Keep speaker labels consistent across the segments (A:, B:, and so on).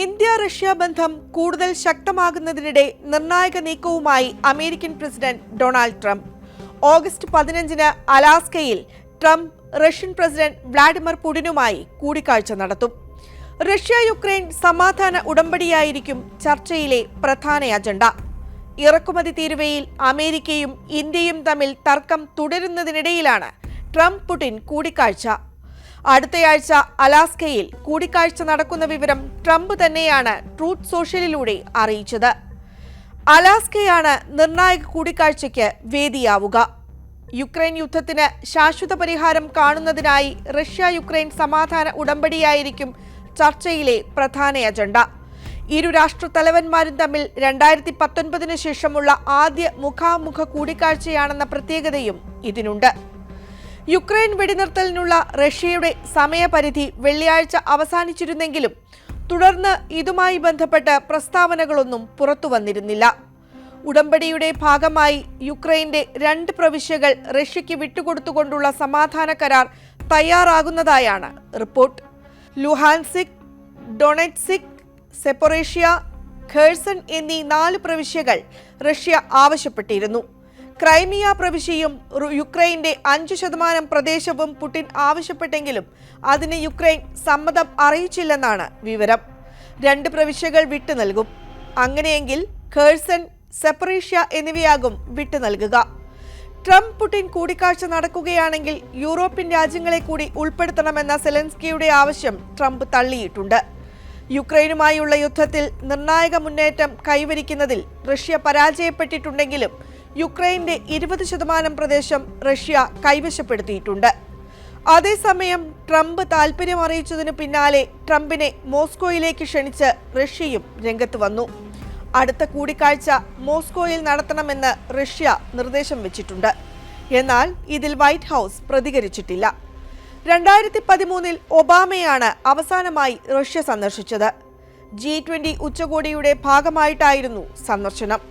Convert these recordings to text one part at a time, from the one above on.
A: India Russia ബന്ധം കൂടുതൽ ശക്തമാകുന്നതിനിടെ നിർണായക നീക്കവുമായി American president Donald Trump. August 15-ന് അലാസ്കയിൽ ട്രംപ് റഷ്യൻ പ്രസിഡന്റ് വ്ളാഡിമിർ പുടിനുമായി കൂടിക്കാഴ്ച നടത്തും. റഷ്യ യുക്രൈൻ സമാധാന ഉടമ്പടിയായിരിക്കും ചർച്ചയിലെ പ്രധാന അജണ്ട. ഇറക്കുമതി തീരുവയിൽ അമേരിക്കയും ഇന്ത്യയും തമ്മിൽ തർക്കം തുടരുന്നതിനിടയിലാണ് ട്രംപ് പുടിൻ കൂടിക്കാഴ്ച. അടുത്തയാഴ്ച അലാസ്കയിൽ കൂടിക്കാഴ്ച നടക്കുന്ന വിവരം ട്രംപ് തന്നെയാണ് ട്രൂത്ത് സോഷ്യലിലൂടെ അറിയിച്ചത്. അലാസ്കയാണ് നിർണായക കൂടിക്കാഴ്ചയ്ക്ക് വേദിയാവുക. യുക്രൈൻ യുദ്ധത്തിന് ശാശ്വത പരിഹാരം കാണുന്നതിനായി റഷ്യ യുക്രൈൻ സമാധാന ഉടമ്പടിയായിരിക്കും ചർച്ചയിലെ പ്രധാന അജണ്ട. ഇരു രാഷ്ട്ര തലവന്മാരും തമ്മിൽ 2019 ശേഷമുള്ള ആദ്യ മുഖാമുഖ കൂടിക്കാഴ്ചയാണെന്ന പ്രത്യേകതയും ഇതിനുണ്ട്. യുക്രൈൻ വെടിനിർത്തലിനുള്ള റഷ്യയുടെ സമയപരിധി വെള്ളിയാഴ്ച അവസാനിച്ചിരുന്നെങ്കിലും തുടർന്ന് ഇതുമായി ബന്ധപ്പെട്ട് പ്രസ്താവനകളൊന്നും പുറത്തു വന്നിരുന്നില്ല. ഉടമ്പടിയുടെ ഭാഗമായി യുക്രൈന്റെ 2 പ്രവിശ്യകൾ റഷ്യയ്ക്ക് വിട്ടുകൊടുത്തുകൊണ്ടുള്ള സമാധാന കരാർ തയ്യാറാകുന്നതായാണ് റിപ്പോർട്ട്. ലുഹാൻസിക്, ഡൊണെറ്റ്സിക്, സെപ്പൊറേഷ്യ, ഖേഴ്സൺ എന്നീ 4 പ്രവിശ്യകൾ റഷ്യ ആവശ്യപ്പെട്ടിരുന്നു. ക്രൈമിയ പ്രവിശ്യയും യുക്രൈന്റെ 5% പ്രദേശവും പുടിൻ ആവശ്യപ്പെട്ടെങ്കിലും അതിന് യുക്രൈൻ സമ്മതം അറിയിച്ചില്ലെന്നാണ് വിവരം. 2 പ്രവിശ്യകൾ വിട്ടു നൽകും. അങ്ങനെയെങ്കിൽ ഖേഴ്സൺ, സെപ്പൊറേഷ്യ എന്നിവയാകും വിട്ടു നൽകുക. ട്രംപ് പുടിൻ കൂടിക്കാഴ്ച നടക്കുകയാണെങ്കിൽ യൂറോപ്യൻ രാജ്യങ്ങളെ കൂടി ഉൾപ്പെടുത്തണമെന്ന സെലൻസ്കിയുടെ ആവശ്യം ട്രംപ് തള്ളിയിട്ടുണ്ട്. യുക്രൈനുമായുള്ള യുദ്ധത്തിൽ നിർണായക മുന്നേറ്റം കൈവരിക്കുന്നതിൽ റഷ്യ പരാജയപ്പെട്ടിട്ടുണ്ടെങ്കിലും യുക്രൈന്റെ 20% പ്രദേശം റഷ്യ കൈവശപ്പെടുത്തിയിട്ടുണ്ട്. അതേസമയം ട്രംപ് താൽപര്യം അറിയിച്ചതിനു പിന്നാലെ ട്രംപിനെ മോസ്കോയിലേക്ക് ക്ഷണിച്ച് റഷ്യയും രംഗത്ത് വന്നു. അടുത്ത കൂടിക്കാഴ്ച മോസ്കോയിൽ നടത്തണമെന്ന് റഷ്യ നിർദ്ദേശം വെച്ചിട്ടുണ്ട്. എന്നാൽ ഇതിൽ വൈറ്റ് ഹൗസ് പ്രതികരിച്ചിട്ടില്ല. 2013-ൽ ഒബാമയാണ് അവസാനമായി റഷ്യ സന്ദർശിച്ചത്. G20 ഉച്ചകോടിയുടെ ഭാഗമായിട്ടായിരുന്നു സന്ദർശനം.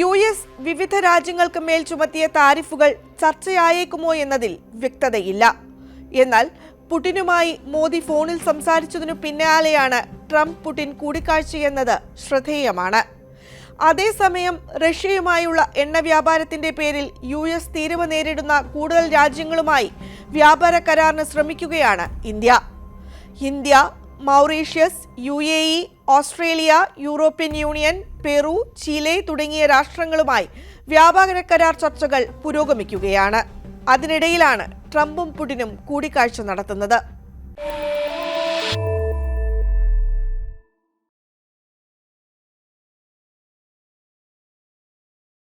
A: US വിവിധ രാജ്യങ്ങൾക്ക് മേൽ ചുമത്തിയ താരിഫുകൾ ചർച്ചയായേക്കുമോ എന്നതിൽ വ്യക്തതയില്ല. എന്നാൽ പുടിനുമായി മോദി ഫോണിൽ സംസാരിച്ചതിനു പിന്നാലെയാണ് ട്രംപ് പുടിൻ കൂടിക്കാഴ്ചയെന്നത് ശ്രദ്ധേയമാണ്. അതേസമയം റഷ്യയുമായുള്ള എണ്ണ വ്യാപാരത്തിന്റെ പേരിൽ US തീരുവ നേരിടുന്ന കൂടുതൽ രാജ്യങ്ങളുമായി വ്യാപാര കരാറിന് ശ്രമിക്കുകയാണ് India, Mauritius, UAE, Australia, European Union, Peru, Chile തുടങ്ങിയ രാഷ്ട്രങ്ങളുമായി വ്യാപാര കരാർ ചർച്ചകൾ പുരോഗമിക്കുകയാണ്. അതിനിടയിലാണ് ട്രംപും പുടിനും കൂടിക്കാഴ്ച നടത്തുന്നത്.